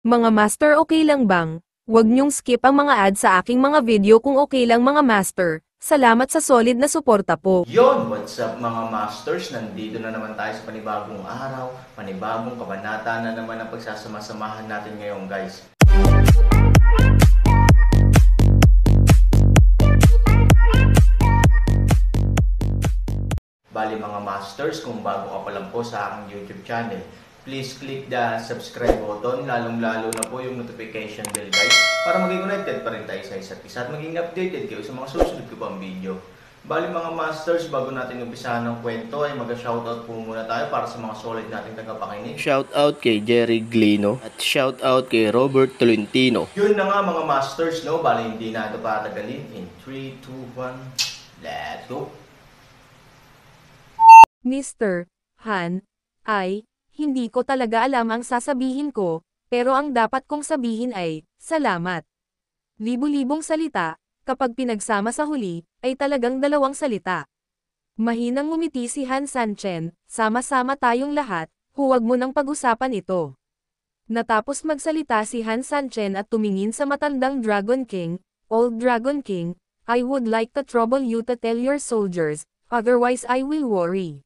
Mga master, okay lang bang? Huwag niyong skip ang mga ads sa aking mga video kung okay lang mga master. Salamat sa solid na suporta po. Yon, what's up mga masters? Nandito na naman tayo sa panibagong araw, panibagong kabanata na naman ang pagsasama-samahan natin ngayon guys. Bali mga masters, kung bago ka pa lang po sa aking YouTube channel, please click the subscribe button, lalong-lalo na po yung notification bell guys, para maging connected pa rin tayo sa isa't isa at maging updated kayo sa mga susunod ko pang video. Bali mga masters, bago natin umpisahan ng kwento ay mag-shoutout po muna tayo para sa mga solid nating tagapakinig. Shoutout kay Jerry Glino at shoutout kay Robert Tolentino. Yun na nga mga masters, no? Bali hindi na ito patagalin. In 3, 2, 1, let's go! Mr. Han, hindi ko talaga alam ang sasabihin ko, pero ang dapat kong sabihin ay, salamat. Libu-libong salita, kapag pinagsama sa huli, ay talagang dalawang salita. Mahinang ngumiti si Han Sanchen, sama-sama tayong lahat, huwag mo nang pag-usapan ito. Natapos magsalita si Han Sanchen at tumingin sa matandang Dragon King, Old Dragon King, I would like to trouble you to tell your soldiers, otherwise I will worry.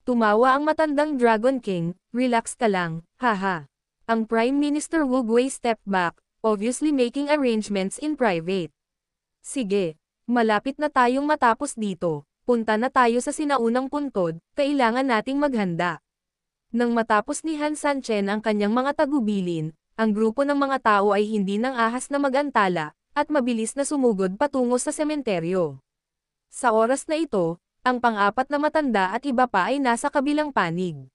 Tumawa ang matandang Dragon King, relax ka lang, haha. Ang Prime Minister Wu Gui stepped back, obviously making arrangements in private. Sige, malapit na tayong matapos dito, punta na tayo sa sinaunang puntod, kailangan nating maghanda. Nang matapos ni Han Sanchen ang kanyang mga tagubilin, ang grupo ng mga tao ay hindi nang ahas na magantala, at mabilis na sumugod patungo sa sementeryo. Sa oras na ito, ang pang-apat na matanda at iba pa ay nasa kabilang panig.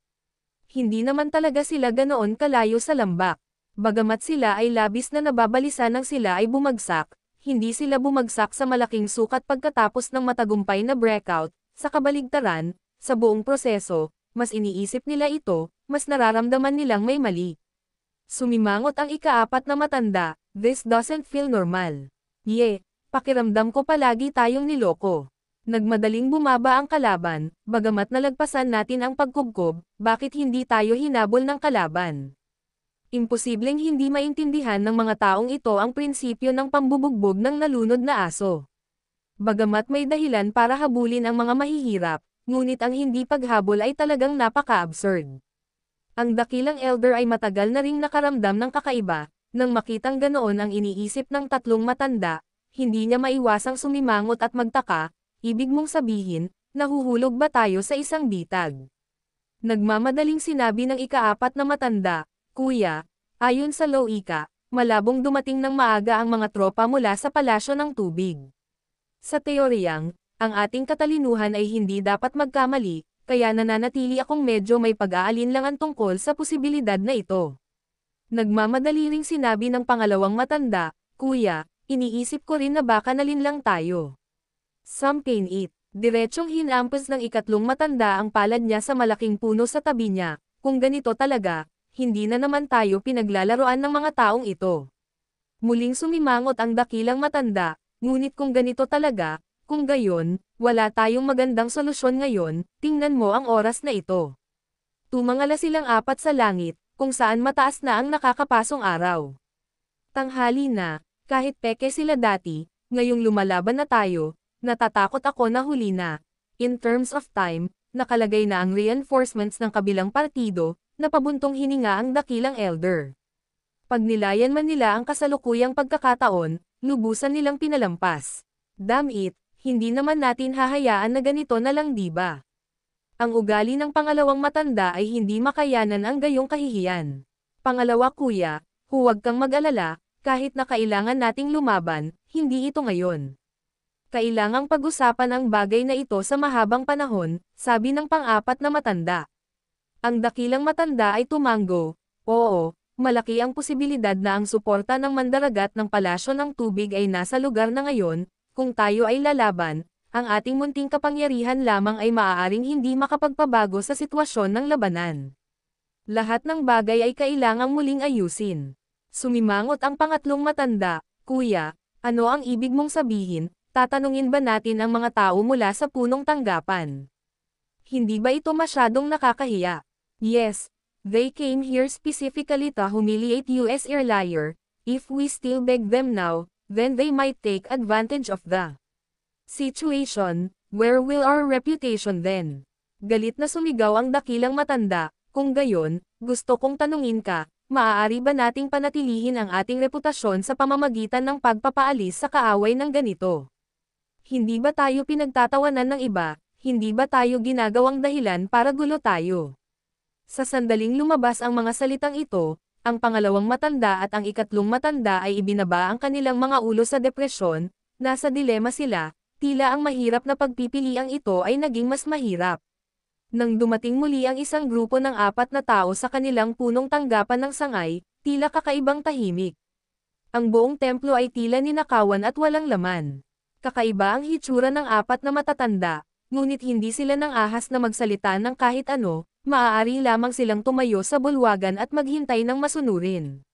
Hindi naman talaga sila ganoon kalayo sa lambak. Bagamat sila ay labis na nababalisa nang sila ay bumagsak, hindi sila bumagsak sa malaking sukat pagkatapos ng matagumpay na breakout. Sa kabaligtaran, sa buong proseso, mas iniisip nila ito, mas nararamdaman nilang may mali. Sumimangot ang ikaapat na matanda, this doesn't feel normal. Pakiramdam ko palagi tayong niloko. Nagmadaling bumaba ang kalaban, bagamat nalagpasan natin ang pagkubkob, bakit hindi tayo hinabol ng kalaban? Imposibleng hindi maintindihan ng mga taong ito ang prinsipyo ng pambubugbog ng nalunod na aso. Bagamat may dahilan para habulin ang mga mahihirap, ngunit ang hindi paghabol ay talagang napaka-absurd. Ang dakilang elder ay matagal na ring nakaramdam ng kakaiba, nang makitang ganoon ang iniisip ng tatlong matanda, hindi niya maiwasang sumimangot at magtaka. Ibig mong sabihin, nahuhulog ba tayo sa isang bitag? Nagmamadaling sinabi ng ikaapat na matanda, Kuya, ayon sa Loika, malabong dumating ng maaga ang mga tropa mula sa palasyo ng tubig. Sa teoryang, ang ating katalinuhan ay hindi dapat magkamali, kaya nananatili akong medyo may pag-aalinlangan tungkol sa posibilidad na ito. Nagmamadali ring sinabi ng pangalawang matanda, Kuya, iniisip ko rin na baka nalinlang tayo. Some pain it. Diretsyong hinampas ng ikatlong matanda ang palad niya sa malaking puno sa tabi niya. Kung ganito talaga, hindi na naman tayo pinaglalaroan ng mga taong ito. Muling sumimangot ang dakilang matanda, ngunit kung ganito talaga, kung gayon, wala tayong magandang solusyon ngayon, tingnan mo ang oras na ito. Tumangala silang apat sa langit, kung saan mataas na ang nakakapasong araw. Tanghali na, kahit peke sila dati, ngayong lumalaban na tayo, natatakot ako na huli na. In terms of time, nakalagay na ang reinforcements ng kabilang partido, na pabuntong hininga ang dakilang elder. Pag nilayan man nila ang kasalukuyang pagkakataon, lubusan nilang pinalampas. Damn it, hindi naman natin hahayaan na ganito na lang diba? Ang ugali ng pangalawang matanda ay hindi makayanan ang gayong kahihiyan. Pangalawa kuya, huwag kang mag-alala, kahit na kailangan nating lumaban, hindi ito ngayon. Kailangang pag-usapan ang bagay na ito sa mahabang panahon, sabi ng pang-apat na matanda. Ang dakilang matanda ay tumanggo, oo, malaki ang posibilidad na ang suporta ng mandaragat ng palasyo ng tubig ay nasa lugar na ngayon, kung tayo ay lalaban, ang ating munting kapangyarihan lamang ay maaaring hindi makapagpabago sa sitwasyon ng labanan. Lahat ng bagay ay kailangang muling ayusin. Sumimangot ang pangatlong matanda, Kuya, ano ang ibig mong sabihin? Tatanungin ba natin ang mga tao mula sa punong tanggapan? Hindi ba ito masyadong nakakahiya? Yes, They came here specifically to humiliate US air liar. If we still beg them now, then they might take advantage of the situation. Where will our reputation then? Galit na sumigaw ang dakilang matanda. Kung gayon, gusto kong tanungin ka, maaari ba nating panatilihin ang ating reputasyon sa pamamagitan ng pagpapaalis sa kaaway ng ganito? Hindi ba tayo pinagtatawanan ng iba? Hindi ba tayo ginagawang dahilan para gulo tayo? Sa sandaling lumabas ang mga salitang ito, ang pangalawang matanda at ang ikatlong matanda ay ibinaba ang kanilang mga ulo sa depresyon. Nasa dilema sila, tila ang mahirap na pagpipiliang ito ay naging mas mahirap. Nang dumating muli ang isang grupo ng 4 na tao sa kanilang punong tanggapan ng sangay, tila kakaibang tahimik. Ang buong templo ay tila ninakawan at walang laman. Kakaiba ang hitsura ng 4 na matatanda, ngunit hindi sila nang ahas na magsalita ng kahit ano, maaari lamang silang tumayo sa bulwagan at maghintay ng masunurin.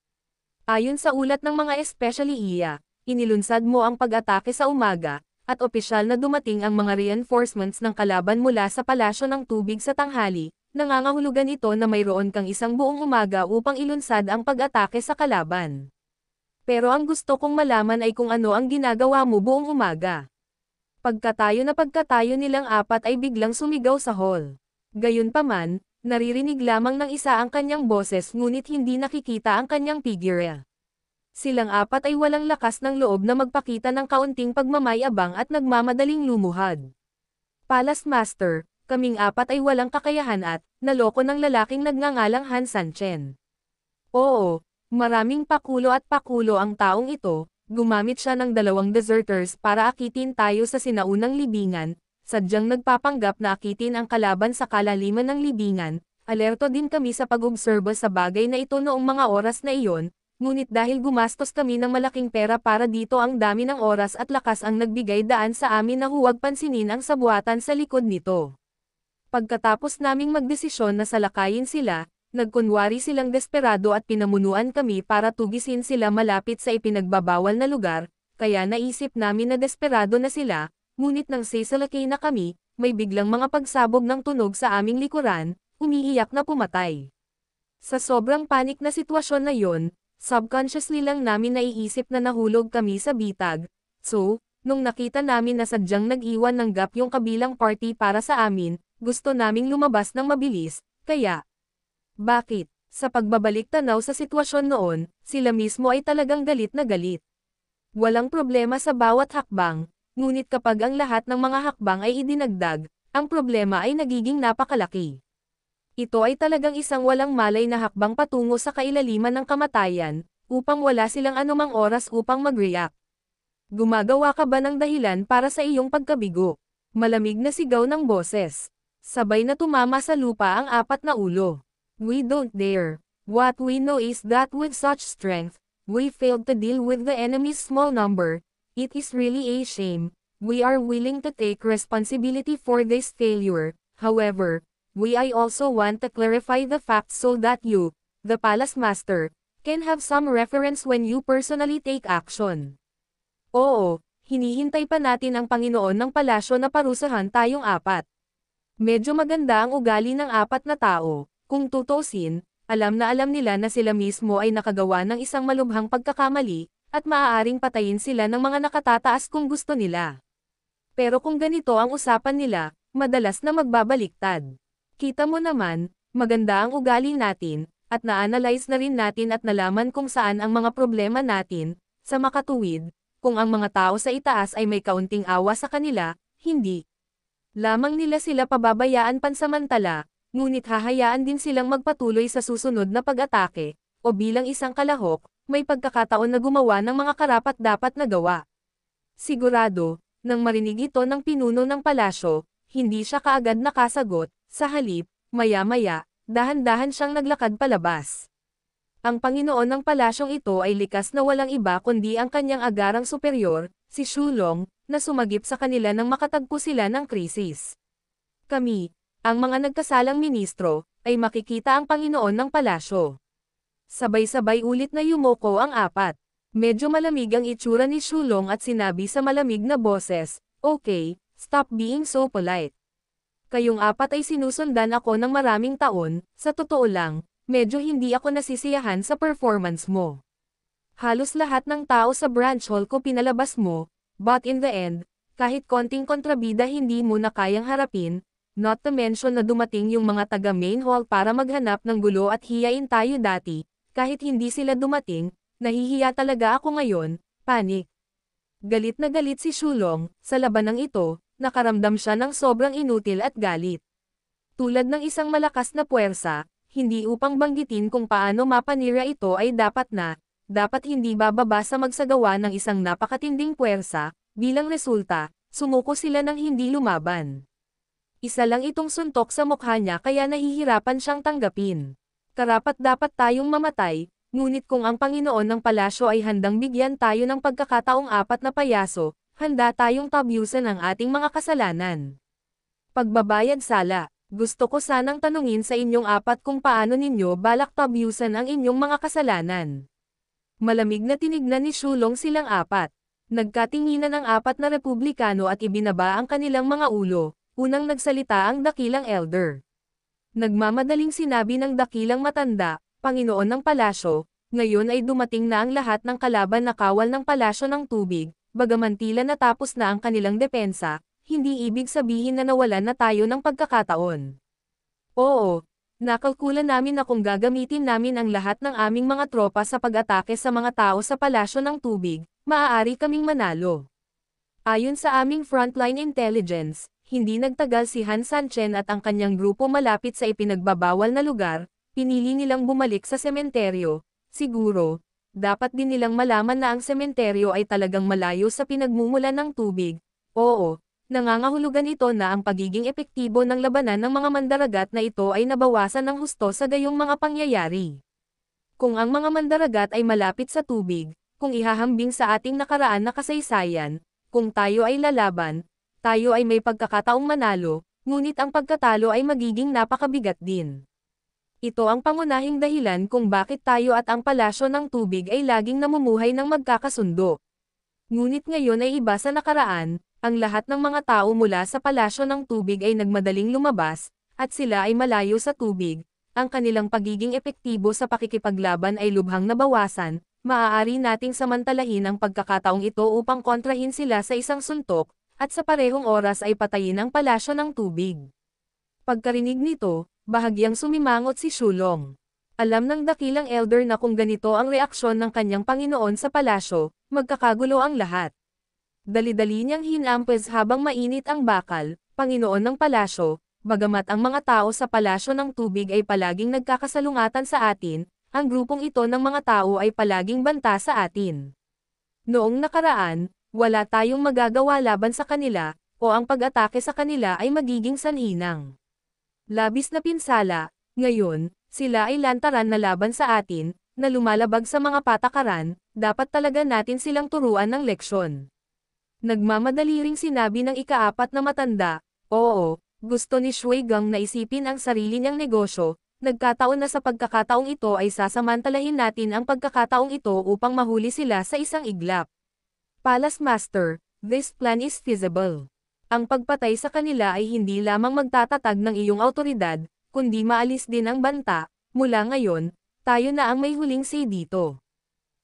Ayon sa ulat ng mga especially iya, inilunsad mo ang pag-atake sa umaga, at opisyal na dumating ang mga reinforcements ng kalaban mula sa palasyo ng tubig sa tanghali, nangangahulugan ito na mayroon kang isang buong umaga upang ilunsad ang pag-atake sa kalaban. Pero ang gusto kong malaman ay kung ano ang ginagawa mo buong umaga. Pagkatayo nilang 4 ay biglang sumigaw sa hall. Gayunpaman, naririnig lamang ng isa ang kanyang boses ngunit hindi nakikita ang kanyang figure. Silang 4 ay walang lakas ng loob na magpakita ng kaunting pagmamayabang at nagmamadaling lumuhad. Palace Master, kaming 4 ay walang kakayahan at, naloko ng lalaking nagngangalang Han Sanchen. Oo, maraming pakulo at pakulo ang taong ito, gumamit siya ng 2 deserters para akitin tayo sa sinaunang libingan, sadyang nagpapanggap na akitin ang kalaban sa kalaliman ng libingan. Alerto din kami sa pag-obserba sa bagay na ito noong mga oras na iyon. Ngunit dahil gumastos kami ng malaking pera para dito, ang dami ng oras at lakas ang nagbigay daan sa amin na huwag pansinin ang sabuatan sa likod nito. Pagkatapos naming magdesisyon na salakayin sila, nagkunwari silang desperado at pinamunuan kami para tugisin sila malapit sa ipinagbabawal na lugar, kaya naisip namin na desperado na sila, ngunit nang sasalakay na kami, may biglang mga pagsabog ng tunog sa aming likuran, umiiyak na pumatay. Sa sobrang panik na sitwasyon na yon, subconsciously lang namin naiisip na nahulog kami sa bitag, so, nung nakita namin na sadyang nag-iwan ng gap yung kabilang party para sa amin, gusto naming lumabas ng mabilis, kaya. Bakit? Sa pagbabalik tanaw sa sitwasyon noon, sila mismo ay talagang galit na galit. Walang problema sa bawat hakbang, ngunit kapag ang lahat ng mga hakbang ay idinagdag, ang problema ay nagiging napakalaki. Ito ay talagang isang walang malay na hakbang patungo sa kailaliman ng kamatayan, upang wala silang anumang oras upang mag-react. Gumagawa ka ba ng dahilan para sa iyong pagkabigo? Malamig na sigaw ng boses. Sabay na tumama sa lupa ang 4 na ulo. We don't dare. What we know is that with such strength, we failed to deal with the enemy's small number. It is really a shame. We are willing to take responsibility for this failure. However, I also want to clarify the facts so that you, the Palace Master, can have some reference when you personally take action. Oo, hinihintay pa natin ang Panginoon ng palasyo na parusahan tayong 4. Medyo maganda ang ugali ng 4 na tao, kung tutusin, alam nila na sila mismo ay nakagawa ng isang malubhang pagkakamali, at maaaring patayin sila ng mga nakatataas kung gusto nila. Pero kung ganito ang usapan nila, madalas na magbabaliktad. Kita mo naman, maganda ang ugali natin, at na-analyze na rin natin at nalaman kung saan ang mga problema natin, sa makatuwid, kung ang mga tao sa itaas ay may kaunting awa sa kanila, hindi lamang nila sila pababayaan pansamantala, ngunit hahayaan din silang magpatuloy sa susunod na pag-atake, o bilang isang kalahok, may pagkakataon na gumawa ng mga karapat-dapat na gawa. Sigurado, nang marinig ito ng pinuno ng palasyo, hindi siya kaagad nakasagot. Sa halip, maya-maya, dahan-dahan siyang naglakad palabas. Ang Panginoon ng palasyong ito ay likas na walang iba kundi ang kanyang agarang superior, si Shulong, na sumagip sa kanila nang makatagpo sila ng krisis. Kami, ang mga nagkasalang ministro, ay makikita ang Panginoon ng palasyo. Sabay-sabay ulit na yumoko ang 4. Medyo malamig ang itsura ni Shulong at sinabi sa malamig na boses, "Okay, stop being so polite. Kayong 4 ay sinusundan ako ng maraming taon, sa totoo lang, medyo hindi ako nasisiyahan sa performance mo. Halos lahat ng tao sa branch hall ko pinalabas mo, but in the end, kahit konting kontrabida hindi mo na kayang harapin, not to mention na dumating yung mga taga main hall para maghanap ng gulo at hiyain tayo dati, kahit hindi sila dumating, nahihiya talaga ako ngayon, panic. Galit na galit si Shulong, sa labanang ito, nakaramdam siya ng sobrang inutil at galit. Tulad ng isang malakas na puwersa, hindi upang banggitin kung paano mapanira ito ay dapat hindi bababa sa magsagawa ng isang napakatinding puwersa, bilang resulta, sumuko sila ng hindi lumaban. Isa lang itong suntok sa mukha niya kaya nahihirapan siyang tanggapin. Karapat-dapat tayong mamatay, ngunit kung ang Panginoon ng Palasyo ay handang bigyan tayo ng pagkakataong apat na payaso, handa tayong tabyusan ang ating mga kasalanan. Pagbabayad sala. Gusto ko sanang tanungin sa inyong apat kung paano ninyo balak tabyusan ang inyong mga kasalanan. Malamig na tinignan ni Shulong silang apat. Nagkatinginan ang apat na republikano at ibinaba ang kanilang mga ulo. Unang nagsalita ang dakilang elder. Nagmamadaling sinabi ng dakilang matanda, Panginoon ng Palasyo, ngayon ay dumating na ang lahat ng kalaban na kawal ng Palasyo ng Tubig, bagaman tila natapos na ang kanilang depensa. Hindi ibig sabihin na nawalan na tayo ng pagkakataon. Oo, nakalkula namin na kung gagamitin namin ang lahat ng aming mga tropa sa pag-atake sa mga tao sa Palasyo ng Tubig, maaari kaming manalo. Ayon sa aming frontline intelligence, hindi nagtagal si Han Sanchen at ang kanyang grupo malapit sa ipinagbabawal na lugar, pinili nilang bumalik sa sementeryo. Siguro, dapat din nilang malaman na ang sementeryo ay talagang malayo sa pinagmumulan ng tubig. Oo. Nangangahulugan ito na ang pagiging epektibo ng labanan ng mga mandaragat na ito ay nabawasan ng husto sa gayong mga pangyayari. Kung ang mga mandaragat ay malapit sa tubig, kung ihahambing sa ating nakaraan na kasaysayan, kung tayo ay lalaban, tayo ay may pagkakataong manalo, ngunit ang pagkatalo ay magiging napakabigat din. Ito ang pangunahing dahilan kung bakit tayo at ang Palasyo ng Tubig ay laging namumuhay ng magkakasundo. Ngunit ngayon ay iba sa nakaraan. Ang lahat ng mga tao mula sa Palasyo ng Tubig ay nagmadaling lumabas, at sila ay malayo sa tubig. Ang kanilang pagiging epektibo sa pakikipaglaban ay lubhang nabawasan, maaari nating samantalahin ang pagkakataong ito upang kontrahin sila sa isang suntok, at sa parehong oras ay patayin ang Palasyo ng Tubig. Pagkarinig nito, bahagyang sumimangot si Shulong. Alam ng dakilang elder na kung ganito ang reaksyon ng kanyang Panginoon sa Palasyo, magkakagulo ang lahat. Dali-dali niyang hinampes habang mainit ang bakal, Panginoon ng Palasyo, bagamat ang mga tao sa Palasyo ng Tubig ay palaging nagkakasalungatan sa atin, ang grupong ito ng mga tao ay palaging banta sa atin. Noong nakaraan, wala tayong magagawa laban sa kanila, o ang pag-atake sa kanila ay magiging sanhinang. Labis na pinsala, ngayon, sila ay lantaran na laban sa atin, na lumalabag sa mga patakaran, dapat talaga natin silang turuan ng leksyon. Nagmamadali ring sinabi ng ikaapat na matanda, oo, gusto ni Shui Gang na isipin ang sarili niyang negosyo, nagkataon na sa pagkakataong ito ay sasamantalahin natin ang pagkakataong ito upang mahuli sila sa isang iglap. Palace Master, this plan is feasible. Ang pagpatay sa kanila ay hindi lamang magtatatag ng iyong autoridad, kundi maalis din ang banta, mula ngayon, tayo na ang may huling say dito.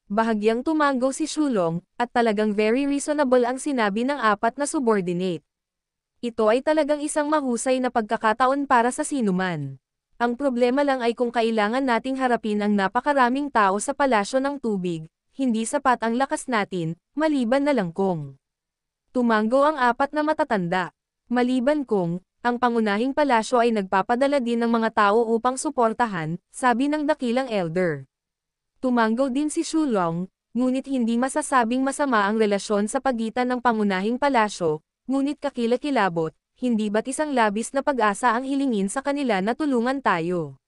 Bahagyang tumango si Shulong, at talagang very reasonable ang sinabi ng apat na subordinate. Ito ay talagang isang mahusay na pagkakataon para sa sinuman. Ang problema lang ay kung kailangan nating harapin ang napakaraming tao sa Palasyo ng Tubig, hindi sapat ang lakas natin, maliban na lang kung. Tumango ang apat na matatanda. Maliban kung, ang pangunahing palasyo ay nagpapadala din ng mga tao upang suportahan, sabi ng dakilang elder. Tumango din si Shulong, ngunit hindi masasabing masama ang relasyon sa pagitan ng pangunahing palasyo, ngunit kakilakilabot, hindi ba't isang labis na pag-asa ang hilingin sa kanila na tulungan tayo.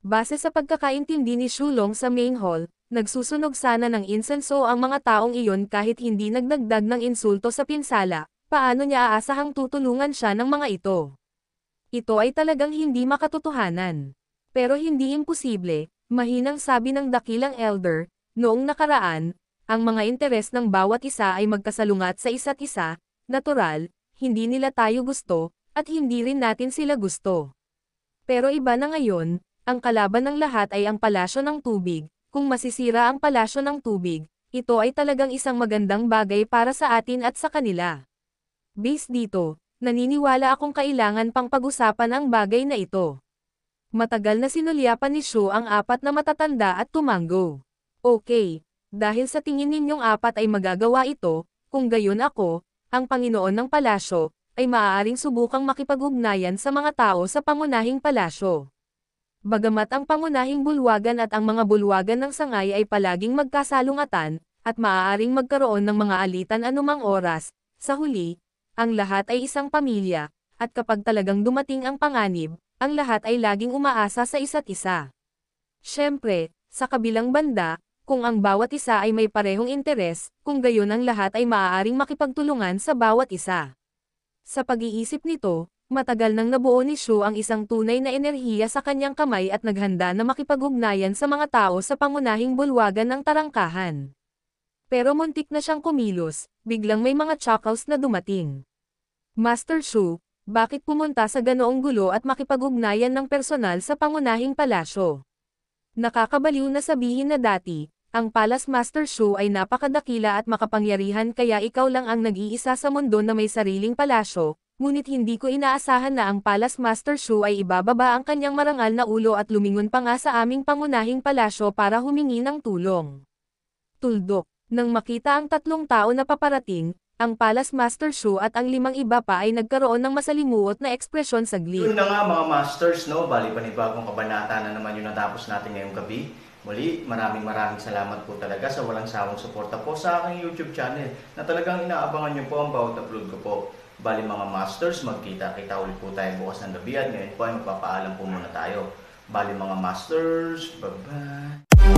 Base sa pagkakaintindi ni Shulong sa main hall, nagsusunog sana ng insenso ang mga taong iyon kahit hindi nagdagdag ng insulto sa pinsala, paano niya aasahang tutulungan siya ng mga ito? Ito ay talagang hindi makatotohanan. Pero hindi imposible. Mahinang sabi ng dakilang elder, noong nakaraan, ang mga interes ng bawat isa ay magkasalungat sa isa't isa, natural, hindi nila tayo gusto, at hindi rin natin sila gusto. Pero iba na ngayon, Ang kalaban ng lahat ay ang palasyo ng tubig. Kung masisira ang palasyo ng tubig, ito ay talagang isang magandang bagay para sa atin at sa kanila. Base dito, naniniwala akong kailangan pang pag-usapan ang bagay na ito. Matagal na sinulyapan ni Shu ang apat na matatanda at tumango. Okay, dahil sa tingin ninyong apat ay magagawa ito, kung gayon ako, ang Panginoon ng Palasyo, ay maaaring subukang makipag-ugnayan sa mga tao sa pangunahing palasyo. Bagamat ang pangunahing bulwagan at ang mga bulwagan ng sangay ay palaging magkasalungatan, at maaaring magkaroon ng mga alitan anumang oras, sa huli, ang lahat ay isang pamilya, at kapag talagang dumating ang panganib, ang lahat ay laging umaasa sa isa't isa. Siyempre, sa kabilang banda, kung ang bawat isa ay may parehong interes, kung gayon ang lahat ay maaaring makipagtulungan sa bawat isa. Sa pag-iisip nito, matagal nang nabuo ni Shu ang isang tunay na enerhiya sa kanyang kamay at naghanda na makipag-ugnayan sa mga tao sa pangunahing bulwagan ng tarangkahan. Pero muntik na siyang kumilos, biglang may mga chuckles na dumating. Master Shu, bakit pumunta sa ganoong gulo at makipag-ugnayan ng personal sa pangunahing palasyo? Nakakabaliw na sabihin na dati, ang Palace Master Shu ay napakadakila at makapangyarihan kaya ikaw lang ang nag-iisa sa mundo na may sariling palasyo, ngunit hindi ko inaasahan na ang Palace Master Shu ay ibababa ang kanyang marangal na ulo at lumingon pa nga sa aming pangunahing palasyo para humingi ng tulong. Tuldok, nang makita ang tatlong tao na paparating, ang Palace Master Shu at ang 5 iba pa ay nagkaroon ng masalimuot na ekspresyon saglit. Yun na nga mga masters, no? Bali panibagong kabanata na naman yung natapos natin ngayong gabi. Muli, maraming salamat po talaga sa walang sawang suporta po sa aking YouTube channel na talagang inaabangan nyo po ang bawat upload ko po. Bali mga masters, magkita-kita ulit po tayo bukas ng gabi at ngayon po ay magpapaalam po muna tayo. Bali mga masters, bye-bye!